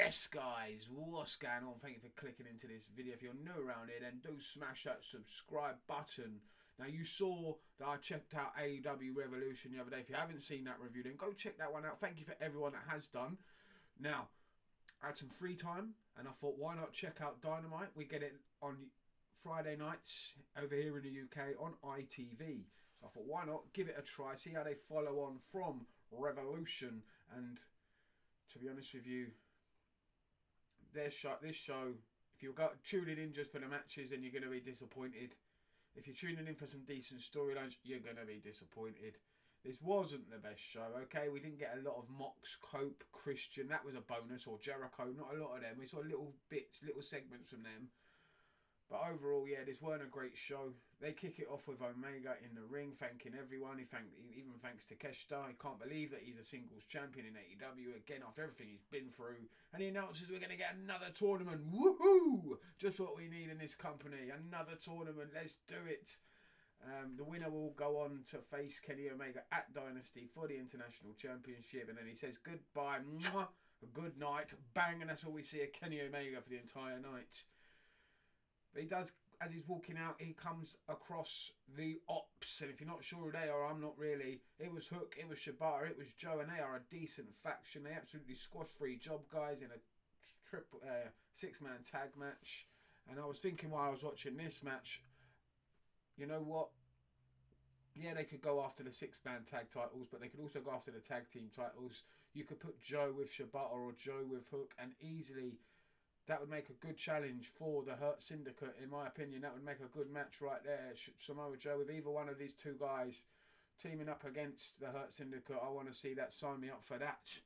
Yes, guys, what's going on? Thank you for clicking into this video. If you're new around here, then do smash that subscribe button. Now, you saw that I checked out AEW Revolution the other day. If you haven't seen that review, then go check that one out. Thank you for everyone that has done. Now, I had some free time, and I thought, why not check out Dynamite? We get it on Friday nights over here in the UK on ITV. So I thought, why not give it a try, see how they follow on from Revolution. And to be honest with you, this show, if you're tuning in just for the matches, then you're going to be disappointed. If you're tuning in for some decent storylines, you're going to be disappointed. This wasn't the best show, okay? We didn't get a lot of Mox, Cope, Christian. That was a bonus. Or Jericho. Not a lot of them. We saw little bits, little segments from them. But overall, yeah, this weren't a great show. They kick it off with Omega in the ring, thanking everyone. He even thanks Takeshita. He can't believe that he's a singles champion in AEW again after everything he's been through. And he announces we're going to get another tournament. Woohoo! Just what we need in this company. Another tournament. Let's do it. The winner will go on to face Kenny Omega at Dynasty for the International Championship. And then he says goodbye, mwah, good night, bang. And that's all we see of Kenny Omega for the entire night. But he does, as he's walking out, he comes across the Opps. And if you're not sure who they are, I'm not really. It was Hook, it was Shibata, it was Joe, and they are a decent faction. They absolutely squash 3 job guys in a six-man tag match. And I was thinking while I was watching this match, you know what? Yeah, they could go after the 6-man tag titles, but they could also go after the tag team titles. You could put Joe with Shibata or Joe with Hook, and easily that would make a good challenge for the Hurt Syndicate, in my opinion. That would make a good match right there. Samoa Joe with either one of these two guys teaming up against the Hurt Syndicate. I want to see that. Sign me up for that.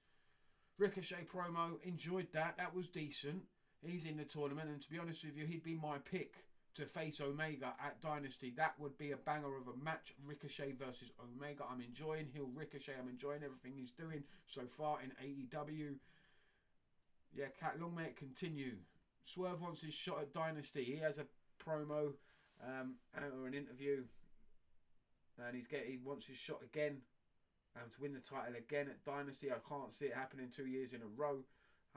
Ricochet promo, enjoyed that. That was decent. He's in the tournament, and to be honest with you, he'd be my pick to face Omega at Dynasty. That would be a banger of a match. Ricochet versus Omega. I'm enjoying heel Ricochet. I'm enjoying everything he's doing so far in AEW. Yeah, long may it continue. Swerve wants his shot at Dynasty. He has a promo or an interview, and he wants his shot again to win the title again at Dynasty. I can't see it happening 2 years in a row.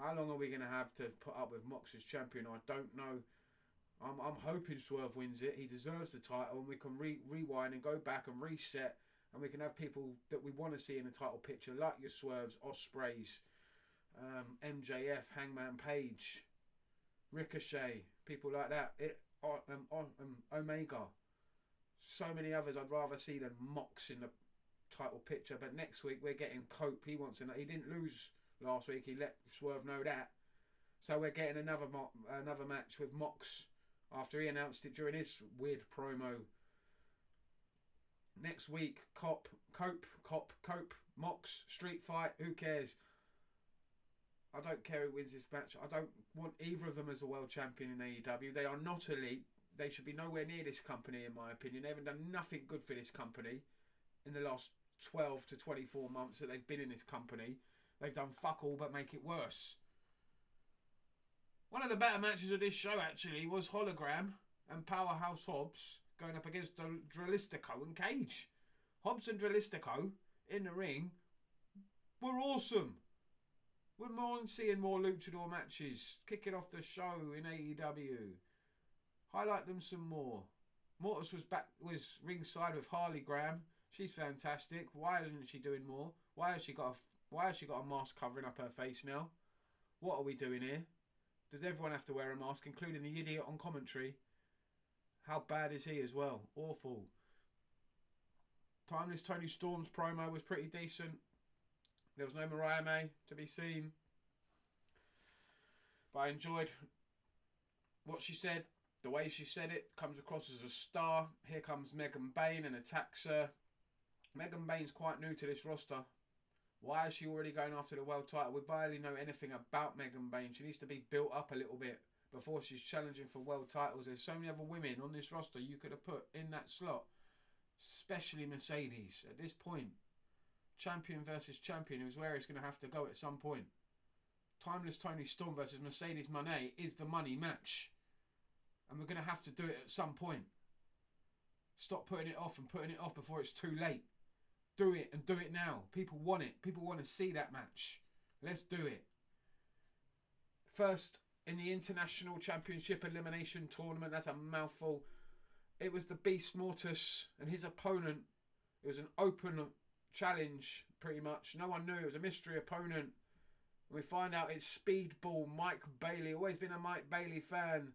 How long are we going to have to put up with Mox as champion? I don't know. I'm hoping Swerve wins it. He deserves the title, and we can rewind and go back and reset, and we can have people that we want to see in the title picture, like your Swerves, Ospreys, MJF, Hangman Page, Ricochet, people like that. Omega. So many others I'd rather see than Mox in the title picture. But next week we're getting Cope. He didn't lose last week. He let Swerve know that. So we're getting another match with Mox after he announced it during his weird promo. Next week, Cope, Mox, street fight. Who cares? I don't care who wins this match. I don't want either of them as a world champion in AEW. They are not elite. They should be nowhere near this company, in my opinion. They haven't done nothing good for this company in the last 12 to 24 months that they've been in this company. They've done fuck all but make it worse. One of the better matches of this show, actually, was Hologram and Powerhouse Hobbs going up against Dralistico and Cage. Hobbs and Dralistico in the ring were awesome. We're seeing more luchador matches kicking off the show in AEW. Highlight them some more. Mortus was ringside with Harleygram. She's fantastic. Why isn't she doing more? Why has she got a mask covering up her face now? What are we doing here? Does everyone have to wear a mask, including the idiot on commentary? How bad is he as well? Awful. Timeless Toni Storm's promo was pretty decent. There was no Mariah May to be seen. But I enjoyed what she said. The way she said it comes across as a star. Here comes Megan Bayne and attacks her. Megan Bayne's quite new to this roster. Why is she already going after the world title? We barely know anything about Megan Bayne. She needs to be built up a little bit before she's challenging for world titles. There's so many other women on this roster you could have put in that slot. Especially Mercedes at this point. Champion versus champion is where it's going to have to go at some point. Timeless Toni Storm versus Mercedes Moné is the money match. And we're going to have to do it at some point. Stop putting it off before it's too late. Do it and do it now. People want it. People want to see that match. Let's do it. First in the International Championship Elimination Tournament. That's a mouthful. It was the Beast Mortus and his opponent. It was an open challenge, pretty much. No one knew. It was a mystery opponent. We find out it's Speedball Mike Bailey. Always been a Mike Bailey fan.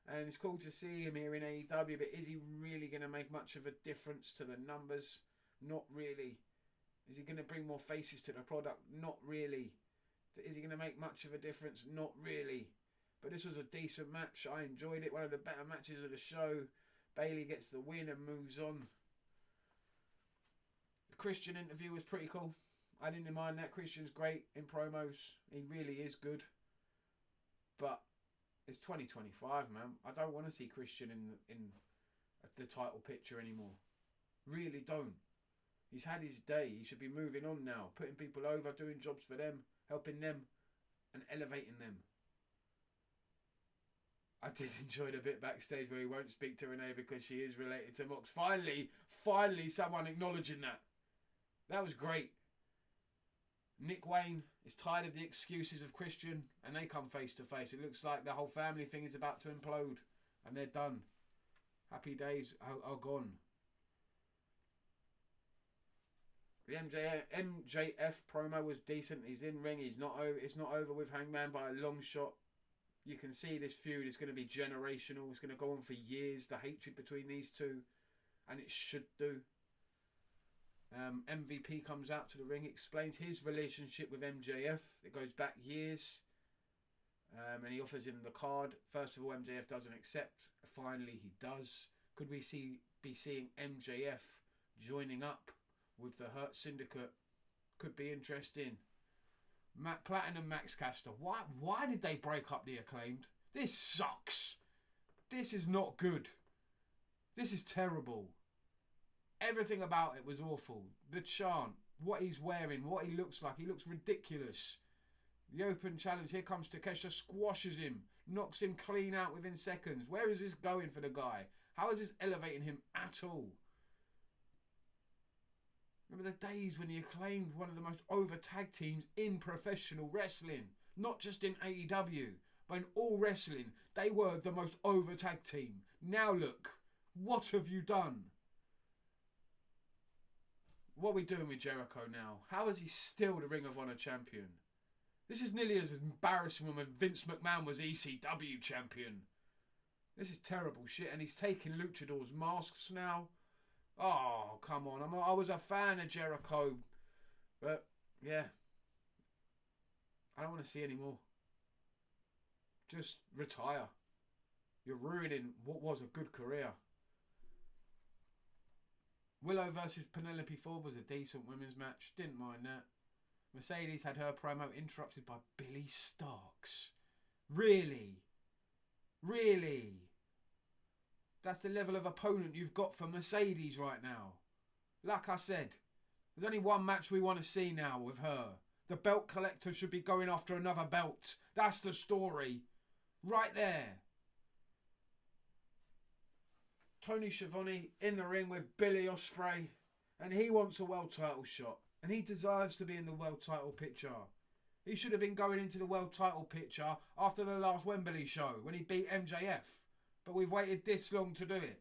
And it's cool to see him here in AEW. But is he really going to make much of a difference to the numbers? Not really. Is he going to bring more faces to the product? Not really. Is he going to make much of a difference? Not really. But this was a decent match. I enjoyed it. One of the better matches of the show. Bailey gets the win and moves on. The Christian interview was pretty cool. I didn't mind that. Christian's great in promos. He really is good. But it's 2025, man. I don't want to see Christian in the title picture anymore. Really don't. He's had his day. He should be moving on now. Putting people over, doing jobs for them, helping them, and elevating them. I did enjoy the bit backstage where he won't speak to Renee because she is related to Mox. Finally, someone acknowledging that. That was great. Nick Wayne is tired of the excuses of Christian, and they come face to face. It looks like the whole family thing is about to implode, and they're done. Happy days are gone. The MJF promo was decent. He's in ring. He's not over. It's not over with Hangman by a long shot. You can see this feud is going to be generational. It's going to go on for years. The hatred between these two, and it should do. MVP comes out to the ring, explains his relationship with MJF. It goes back years, and he offers him the card. First of all, MJF doesn't accept. Finally, he does. Could we be seeing MJF joining up with the Hurt Syndicate? Could be interesting. Matt Platinum, Max Caster. Why did they break up the Acclaimed? This sucks. This is not good. This is terrible. Everything about it was awful. The chant, what he's wearing, what he looks like. He looks ridiculous. The open challenge. Here comes Takeshita, squashes him, knocks him clean out within seconds. Where is this going for the guy? How is this elevating him at all? Remember the days when the Acclaimed were one of the most over tag teams in professional wrestling. Not just in AEW, but in all wrestling. They were the most over tag team. Now look, what have you done? What are we doing with Jericho now? How is he still the Ring of Honor champion? This is nearly as embarrassing when Vince McMahon was ECW champion. This is terrible shit, and he's taking luchadors' masks now. Oh, come on. I was a fan of Jericho. But, yeah. I don't want to see any more. Just retire. You're ruining what was a good career. Willow versus Penelope Ford was a decent women's match. Didn't mind that. Mercedes had her promo interrupted by Billy Starks. Really? Really? That's the level of opponent you've got for Mercedes right now. Like I said, there's only one match we want to see now with her. The belt collector should be going after another belt. That's the story. Right there. Tony Schiavone in the ring with Billy Ospreay. And he wants a world title shot. And he deserves to be in the world title picture. He should have been going into the world title picture after the last Wembley show when he beat MJF. But we've waited this long to do it.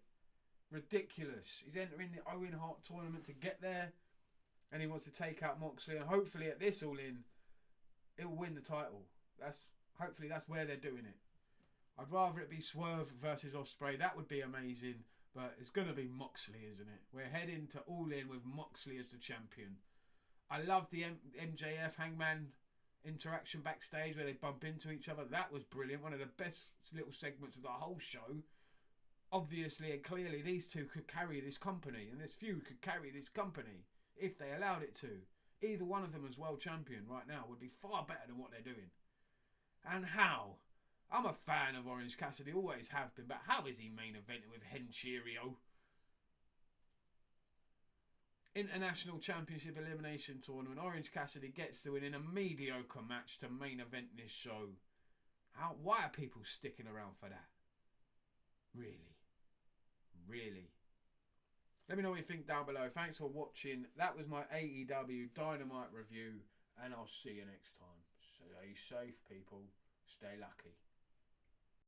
Ridiculous. He's entering the Owen Hart tournament to get there. And he wants to take out Moxley. And hopefully at this All In, he'll win the title. Hopefully that's where they're doing it. I'd rather it be Swerve versus Ospreay. That would be amazing. But it's going to be Moxley, isn't it? We're heading to All In with Moxley as the champion. I love the MJF Hangman interaction backstage where they bump into each other. That was brilliant. One of the best little segments of the whole show. Obviously and clearly these two could carry this company. And this feud could carry this company if they allowed it to. Either one of them as world champion right now would be far better than what they're doing. And how? I'm a fan of Orange Cassidy, always have been, but how is he main eventing with Hen Cheerio? International Championship Elimination Tournament. Orange Cassidy gets to win in a mediocre match to main event this show. Why are people sticking around for that? Really? Really? Let me know what you think down below. Thanks for watching. That was my AEW Dynamite review, and I'll see you next time. Stay safe, people. Stay lucky.